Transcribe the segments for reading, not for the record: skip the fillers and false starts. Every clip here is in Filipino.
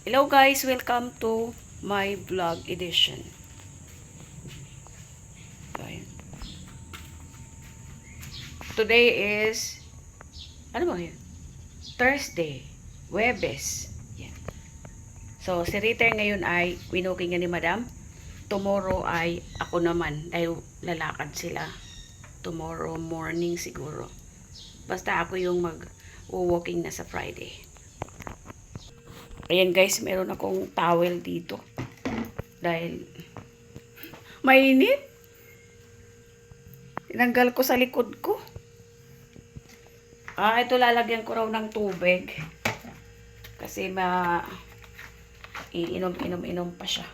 Hello guys, welcome to my vlog edition. Ayan. Today is ano ba yun? Thursday, Webes. Yan. So si Ritter ngayon ay winuking ni Madam. Tomorrow ay ako naman dahil lalakad sila. Tomorrow morning siguro. Basta ako yung mag-walking na sa Friday. Ayan guys, meron akong towel dito. Dahil mainit. Tinanggal ko sa likod ko. Ito lalagyan ko raw ng tubig. Kasi iinom-inom pa siya.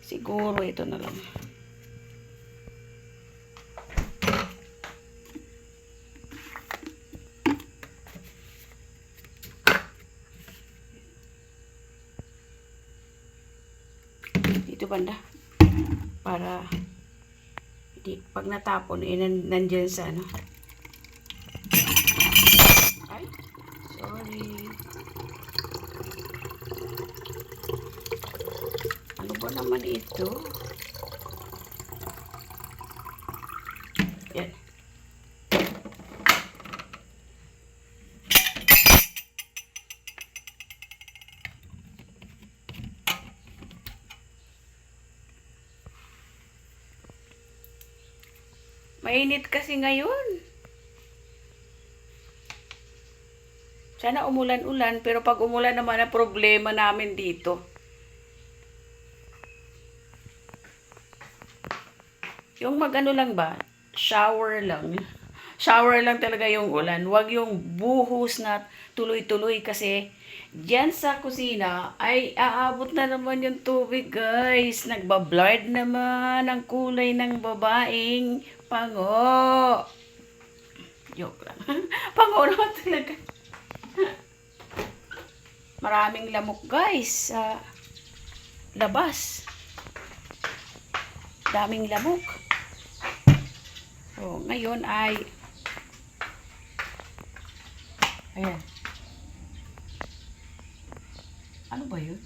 Siguro ito na lang. Dito banda. Para pag natapon, nandyan sa ano. Ay, sorry. Ano ba naman ito? Yan. Mainit kasi ngayon. Sana umulan-ulan, pero pag umulan naman na problema namin dito. Yung magano lang ba? Shower lang. Shower lang talaga yung ulan. Huwag yung buhos na tuloy-tuloy kasi diyan sa kusina ay aabot na naman yung tubig guys. Nagbablard naman ang kulay ng babaeng pango. Joke lang. Pango naman talaga. Maraming lamok guys sa labas. Daming lamok. So, ngayon ay ayan. Ano ba yun?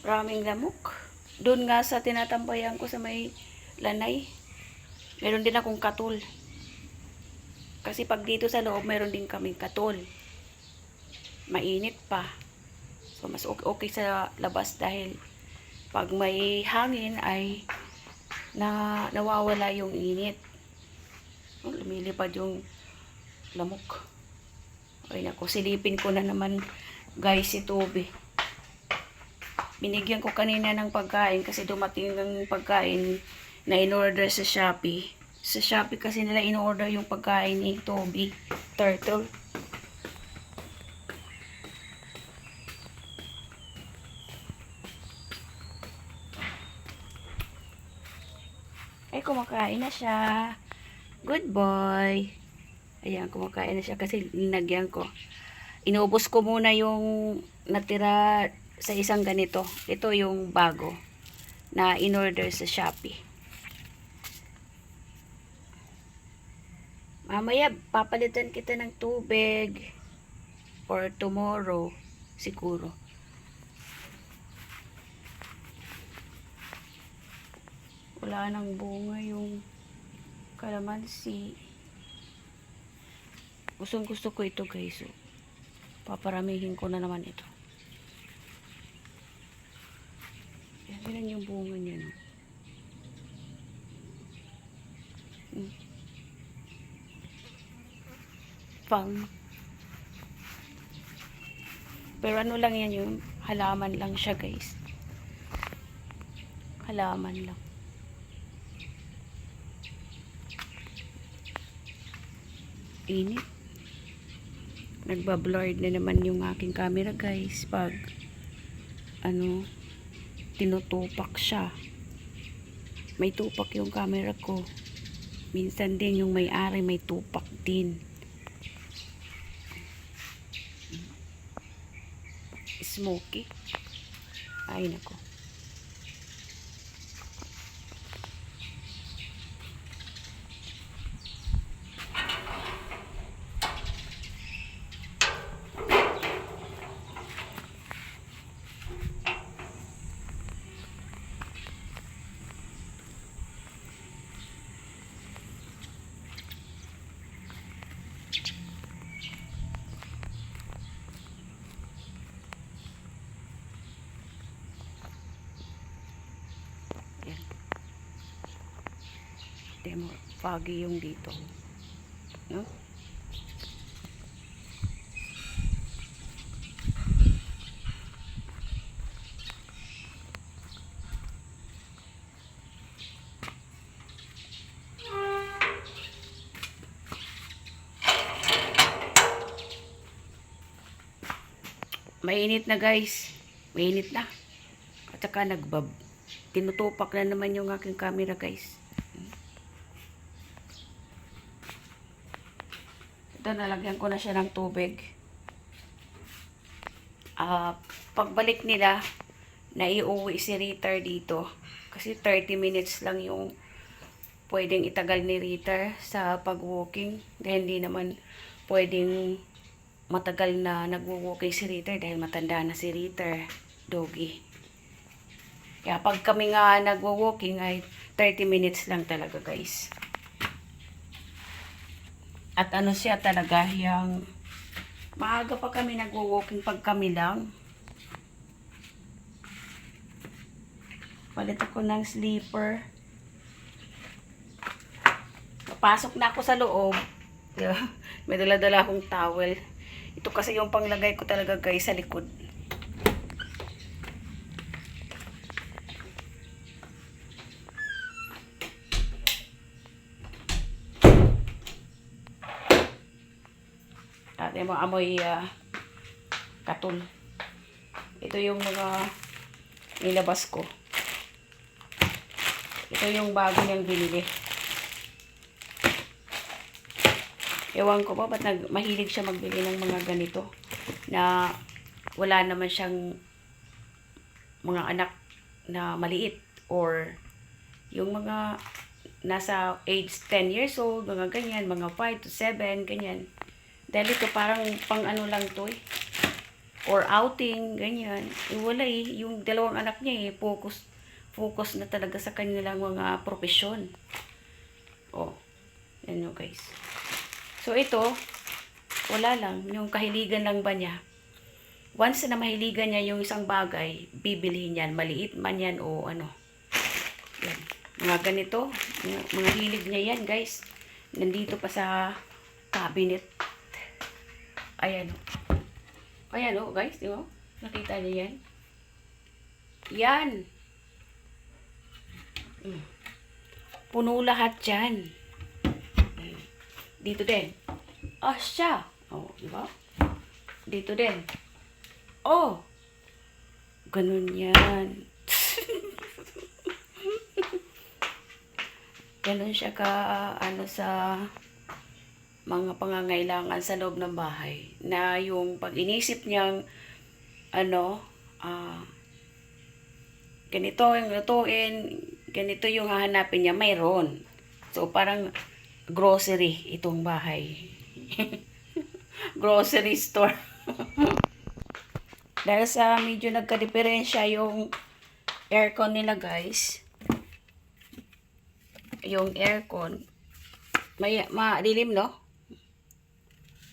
Maraming lamok. Doon nga sa tinatambayan ko sa may lanay, meron din akong katul. Kasi pag dito sa loob, meron din kaming katul. Mainit pa. So, mas okay sa labas dahil pag may hangin ay nawawala yung init. Lumilipad yung lamok. Ay nako, silipin ko na naman guys si Toby. Binigyan ko kanina ng pagkain kasi dumating ng pagkain na in-order sa Shopee. Sa Shopee kasi nila in-order yung pagkain ni Toby, turtle. Ay, kumakain na siya. Good boy. Ayan, kumakain na siya kasi linagyan ko. Inubos ko muna yung natira sa isang ganito. Ito yung bago na in-order sa Shopee. Mamaya, papalitan kita ng tubig or tomorrow siguro. Wala nang bunga yung kalamansi. Gusto ko ito guys. So, paparamihin ko na naman ito. Yan yung bunga niya. No? Pang. Pero ano lang yan yung halaman lang siya guys. Halaman lang. Init. Nagbablurred na naman yung aking camera guys pag tinutupak siya. May tupak yung camera ko. Minsan din yung may-ari may tupak din. Smoky. Ay nako. Demo, foggy yung dito. No? Mainit na guys. Mainit na. At saka tinutupak na naman yung aking camera guys. Ito, nalagyan ko na siya ng tubig. Pagbalik nila, naiuwi si Ritter dito. Kasi 30 minutes lang yung pwedeng itagal ni Ritter sa pag-walking. Dahil hindi naman pwedeng matagal na nag-walking si Ritter dahil matanda na si Ritter, doggy. Kaya pag kami nga nag-walking ay 30 minutes lang talaga guys. At ano siya talaga, yung maaga pa kami nag-walking pag kami lang. Palit ako ng sleeper. Pasok na ako sa loob. May dala-dala akong towel. Ito kasi yung panglagay ko talaga guys sa likod. At yung mga amoy katul. Ito yung mga nilabas ko. Ito yung bago niyang binili. Ewan ko ba ba't mahilig siya magbili ng mga ganito na wala naman siyang mga anak na maliit or yung mga nasa age 10 years old, mga ganyan, mga 5 to 7, ganyan. Dahil ito parang pang ano lang to eh. Or outing, ganyan. Wala eh, yung dalawang anak niya eh, focus na talaga sa kanilang mga profesyon. Oh, yan yun guys. So ito, wala lang, yung kahiligan lang ba niya. Once na mahiligan niya yung isang bagay, bibilihin yan, maliit man yan o ano. Yan. Mga ganito, mga hilig niya yan guys. Nandito pa sa cabinet. Ayan o. Ayan o guys, di ba? Nakita niyo yan? Yan. Puno lahat yan. Dito din. Siya. Oh, di ba? Dito din. Oh. Ganun yan. Ganun siya ka ano sa mga pangangailangan sa loob ng bahay na yung pag inisip niyang ano ganito yung lutuin, ganito yung hahanapin niya, mayroon. So parang grocery itong bahay. Grocery store. Dahil sa medyo nagka-diferensya yung aircon nila guys. Yung aircon madilim no?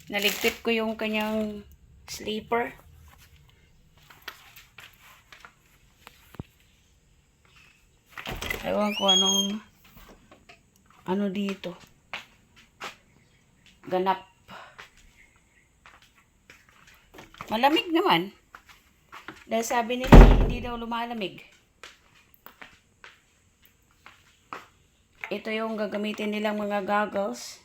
Naligpit ko yung kanyang sleeper. Ewan ko ano dito. Ganap. Malamig naman. Dahil sabi nila hindi daw lumalamig. Ito yung gagamitin nilang mga goggles.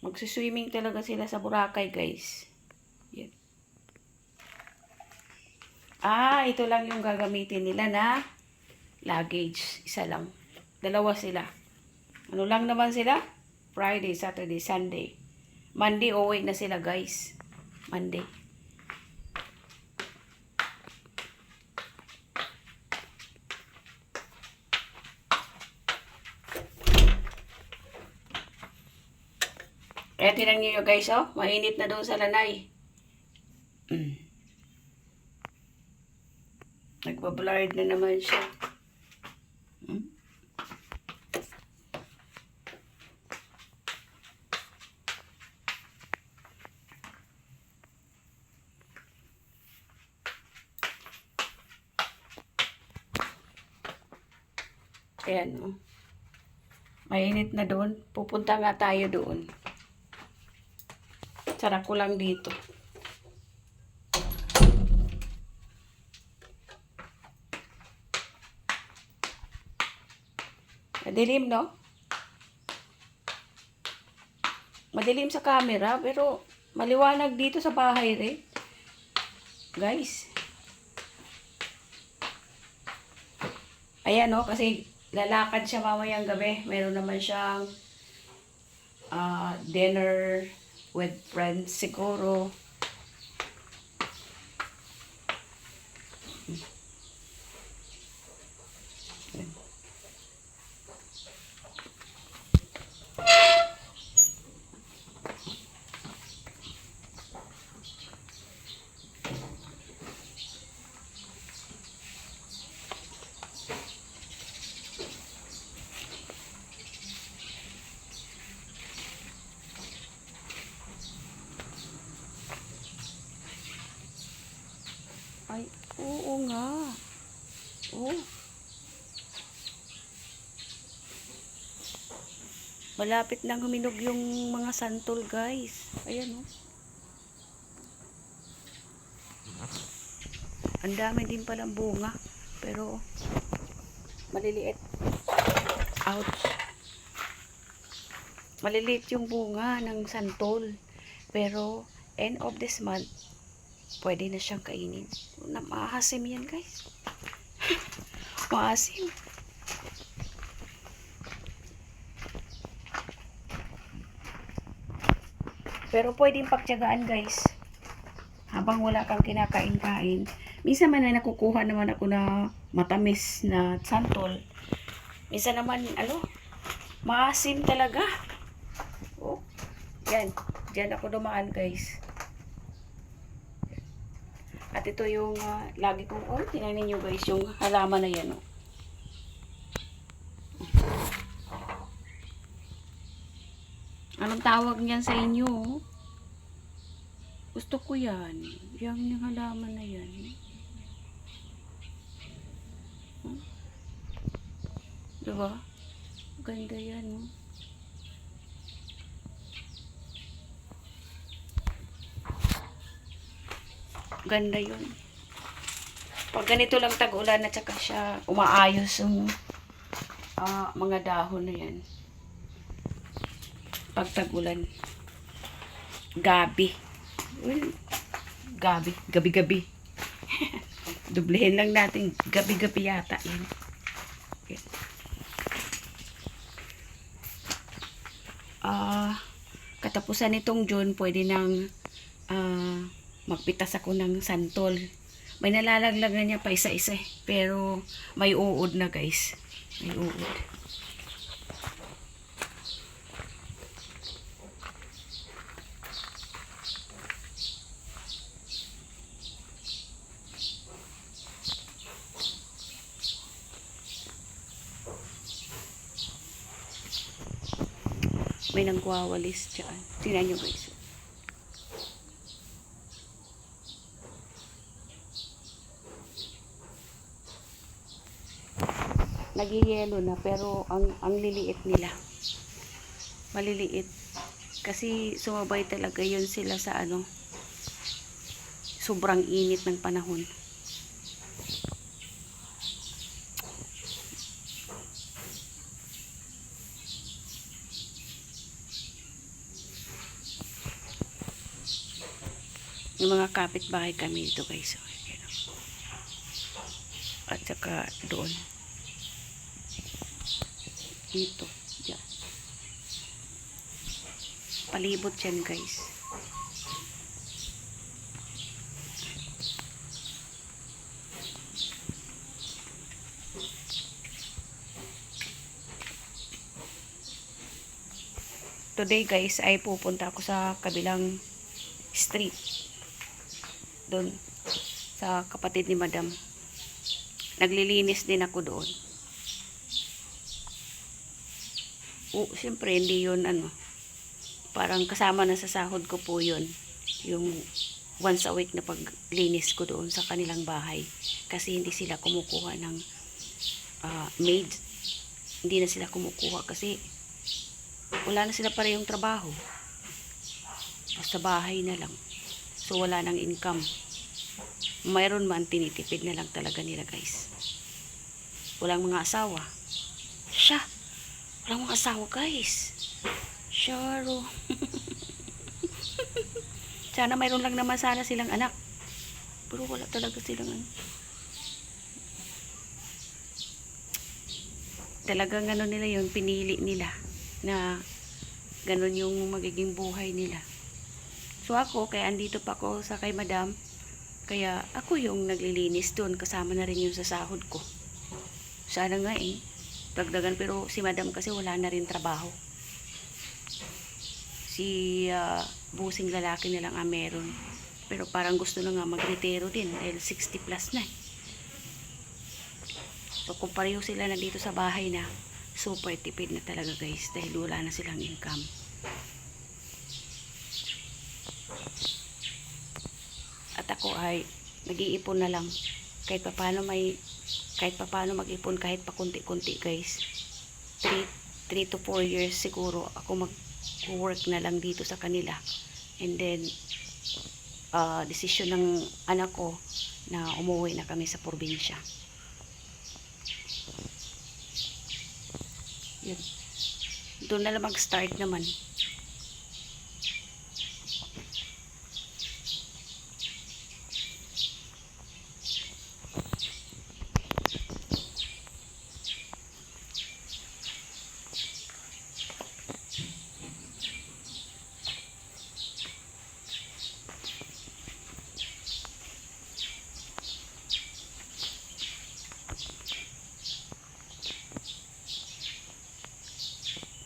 Magsuswimming talaga sila sa Boracay guys. Yan. Ito lang yung gagamitin nila na luggage. Isa lang. Dalawa sila. Ano lang naman sila? Friday, Saturday, Sunday. Monday, uwi na sila guys. Monday. Kaya tinan nyo guys, oh. Mainit na doon sa lanay. Nagbablurred na naman siya. Ayan, oh. Mainit na doon. Pupunta nga tayo doon. Sarap ko lang dito. Madilim, no? Madilim sa camera, pero maliwanag dito sa bahay rin. Guys. Ayan, no? Kasi lalakad siya mamayang gabi. Meron naman siyang dinner with friends siguro. Ay, oo nga. Oh. Malapit nang huminog yung mga santol, guys. Ayan, oh. Ang dami din palang bunga. Pero, maliliit. Ouch. Maliliit yung bunga ng santol. Pero, end of this month, pwede na siyang kainin. Maasim yan, guys. Maasim. Pero pwedeng pagtiyagaan, guys. Habang wala kang kinakain-kain. Minsan man ay nakukuha naman ako na matamis na santol. Minsan naman, maasim talaga. Oh, yan. Diyan ako dumaan, guys. At ito yung lagi kong, tingnan niyo guys, yung halaman na yan, oh. Anong tawag niyan sa inyo, oh? Gusto ko yan. Yung halaman na yan. Diba? Ganda yan, oh. Ganda yun. Pag ganito lang tag-ulan at saka siya umaayos yung mga dahon na yan. Pag tag-ulan. Gabi. Gabi-gabi. Dublehin lang natin. Gabi-gabi yata yun. Okay. Katapusan nitong June, pwede nang magpitas ako ng santol. May nalalaglagan niya pa isa-isa, pero may uod na, guys. May uod. May nagwawalis dyan. Tingnan nyo, guys. Nagiyelo na, pero ang liliit nila. Maliliit. Kasi sumabay talaga yun sila sa sobrang init ng panahon. Yung mga kapitbahay kami dito, guys. At saka doon. Dito. Diyan. Palibot yan, guys. Today, guys, ay pupunta ako sa kabilang street. Doon. Sa kapatid ni Madam. Naglilinis din ako doon. Siyempre, hindi yun, parang kasama na sa sahod ko po yun. Yung once a week na paglinis ko doon sa kanilang bahay. Kasi hindi sila kumukuha ng maid. hindi na sila kumukuha kasi wala na sila parehong trabaho. Sa bahay na lang. So, wala nang income. Mayroon man, tinitipid na lang talaga nila, guys. Walang mga asawa. Siya! Walang mga asawa, guys. Sharo. Sana mayroon lang naman sana silang anak. Pero wala talaga silang ano. Talagang ano nila yun, pinili nila na ganun yung magiging buhay nila. So ako, kaya andito pa ako sa kay madam, kaya ako yung naglilinis doon, kasama na rin yung sa sahod ko. Sana nga dagdagan, pero si madam kasi wala na rin trabaho. Si busing lalaki na lang meron. Pero parang gusto na nga magretiro din dahil 60 plus na. So kung pareho sila nandito sa bahay na, super tipid na talaga, guys, dahil wala na silang income. At ako ay nag-iipon na lang kahit paano mag-ipon kahit pa kunti-kunti, guys. 3 to 4 years siguro ako mag-work na lang dito sa kanila, and then desisyon ng anak ko na umuwi na kami sa probinsya. Yun. Doon na lang mag-start naman.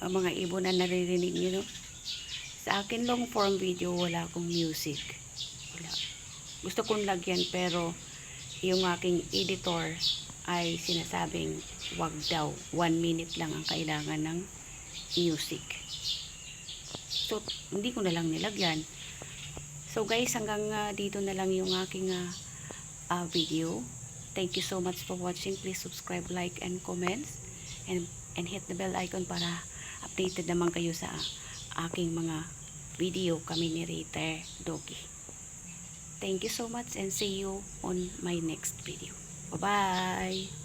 Ang mga ibon na naririnig nyo, no? Sa akin long form video, wala akong music. Wala. Gusto kong lagyan, pero yung aking editor ay sinasabing wag daw. 1 minute lang ang kailangan ng music. So, hindi ko na lang nilagyan. So guys, hanggang dito na lang yung aking video. Thank you so much for watching. Please subscribe, like, and comments. And hit the bell icon para updated naman kayo sa aking mga video kami ni Rita Doggy. Thank you so much and see you on my next video. Bye-bye!